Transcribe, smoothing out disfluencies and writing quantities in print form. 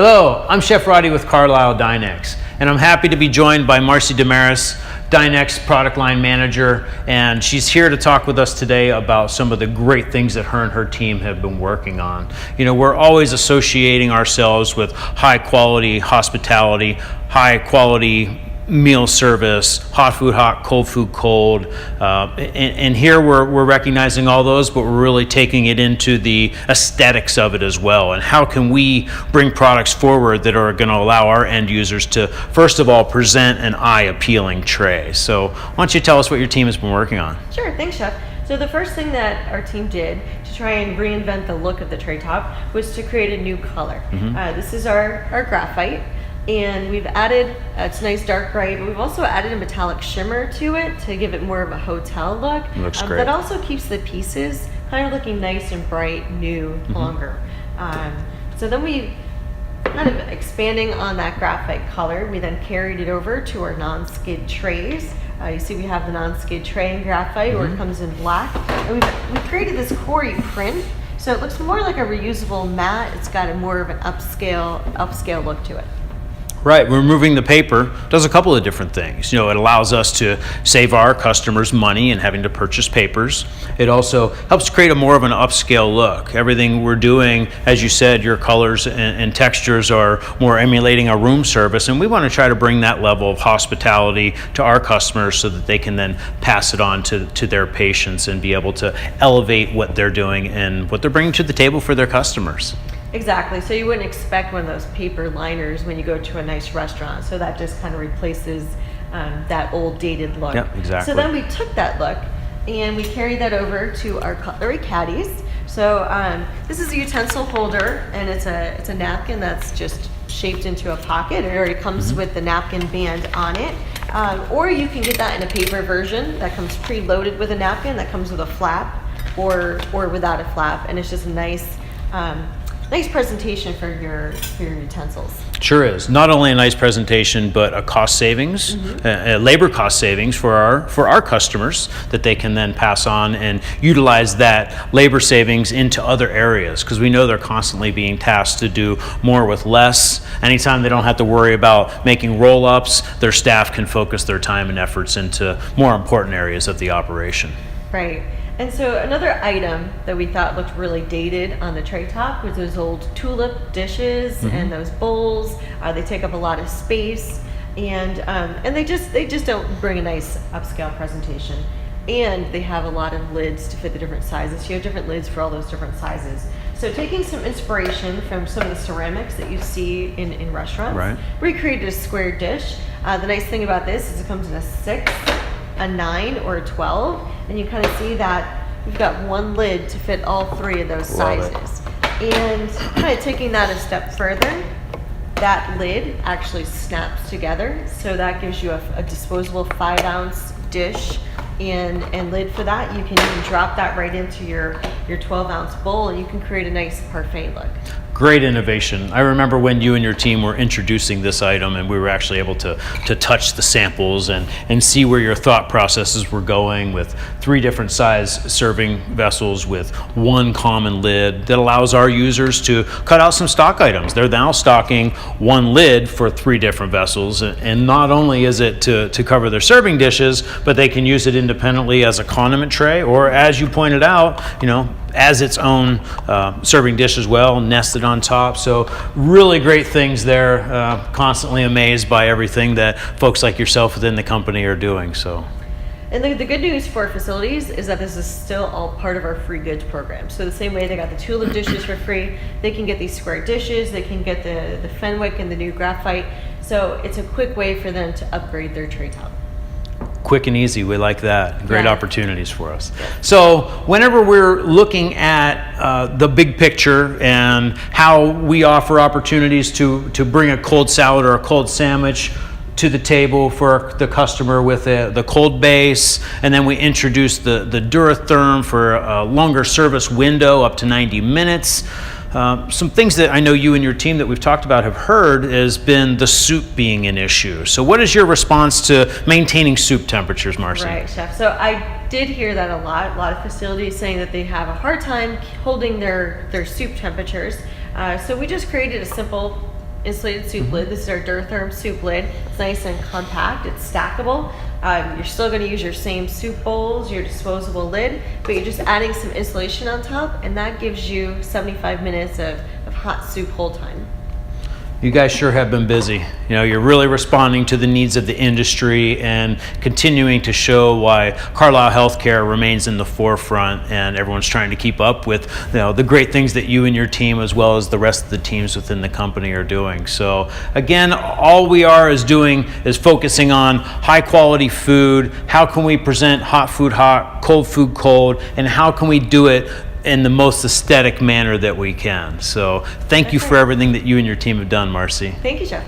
Hello, I'm Chef Roddy with Carlisle Dinex, and I'm happy to be joined by Marcy Damaris, Dinex product line manager, and she's here to talk with us today about some of the great things that her and her team have been working on. You know, we're always associating ourselves with high quality hospitality, high quality meal service, hot food hot, cold food cold, and here we're recognizing all those, but we're really taking it into the aesthetics of it as well, and how can we bring products forward that are going to allow our end users to first of all present an eye appealing tray. So why don't you tell us what your team has been working on? Sure, thanks Chef. So the first thing that our team did to try and reinvent the look of the tray top was to create a new color. This is our graphite. And we've added, it's a nice dark gray, but we've also added a metallic shimmer to it to give it more of a hotel look. Looks great. That also keeps the pieces kind of looking nice and bright, new, longer. So then we kind of expanding on that graphite color, we then carried it over to our non-skid trays. You see we have the non-skid tray in graphite, or it comes in black. And we created this quarry print, so it looks more like a reusable mat. It's got a more of an upscale look to it. Right, removing the paper does a couple of different things. You know, it allows us to save our customers money in having to purchase papers. It also helps create a more of an upscale look. Everything we're doing, as you said, your colors and textures are more emulating a room service, and we want to try to bring that level of hospitality to our customers so that they can then pass it on to their patients and be able to elevate what they're doing and what they're bringing to the table for their customers. Exactly. So you wouldn't expect one of those paper liners when you go to a nice restaurant. So that just kind of replaces that old dated look. Yep, exactly. So then we took that look and we carried that over to our cutlery caddies. So this is a utensil holder, and it's a napkin that's just shaped into a pocket. It already comes with the napkin band on it. Or you can get that in a paper version that comes preloaded with a napkin that comes with a flap or without a flap, and it's just a nice presentation for your utensils. Sure is. Not only a nice presentation, but a cost savings, a labor cost savings for our customers that they can then pass on and utilize that labor savings into other areas, because we know they're constantly being tasked to do more with less. Anytime they don't have to worry about making roll-ups, their staff can focus their time and efforts into more important areas of the operation. Right. And so another item that we thought looked really dated on the tray top was those old tulip dishes and those bowls. They take up a lot of space, and they just don't bring a nice upscale presentation. And they have a lot of lids to fit the different sizes. You have different lids for all those different sizes. So taking some inspiration from some of the ceramics that you see in restaurants, we created a square dish. The nice thing about this is it comes in a 6, a 9, or a 12, and you kind of see that we've got one lid to fit all 3 of those sizes. And kind of taking that a step further, that lid actually snaps together, so that gives you a disposable 5-ounce dish and lid for that. You can even drop that right into your 12-ounce bowl, and you can create a nice parfait look. Great innovation. I remember when you and your team were introducing this item, and we were actually able to touch the samples and see where your thought processes were going with 3 different size serving vessels with 1 common lid that allows our users to cut out some stock items. They're now stocking 1 lid for 3 different vessels, and not only is it to cover their serving dishes, but they can use it independently as a condiment tray, or as you pointed out, you know, as its own serving dish as well, nested on top. So really great things there. Constantly amazed by everything that folks like yourself within the company are doing. So. And the good news for our facilities is that this is still all part of our free goods program. So the same way they got the tulip dishes for free, they can get these square dishes, they can get the Fenwick and the new graphite. So it's a quick way for them to upgrade their tray top. Quick and easy, we like that. Great opportunities for us. So whenever we're looking at the big picture and how we offer opportunities to bring a cold salad or a cold sandwich to the table for the customer with the cold base, and then we introduce the Duratherm for a longer service window up to 90 minutes. Some things that I know you and your team that we've talked about have heard has been the soup being an issue. So what is your response to maintaining soup temperatures, Marcy? Right, Chef. So I did hear that a lot of facilities saying that they have a hard time holding their soup temperatures. So we just created a simple insulated soup lid. This is our Durtherm soup lid. It's nice and compact. It's stackable. You're still going to use your same soup bowls, your disposable lid, but you're just adding some insulation on top, and that gives you 75 minutes of hot soup hold time. You guys sure have been busy. You know, you're really responding to the needs of the industry and continuing to show why Carlisle Healthcare remains in the forefront, and everyone's trying to keep up with, you know, the great things that you and your team, as well as the rest of the teams within the company, are doing. So again, all we are is doing is focusing on high quality food. How can we present hot food hot, cold food cold, and how can we do it in the most aesthetic manner that we can. So thank you for everything that you and your team have done, Marcy. Thank you, Jeff.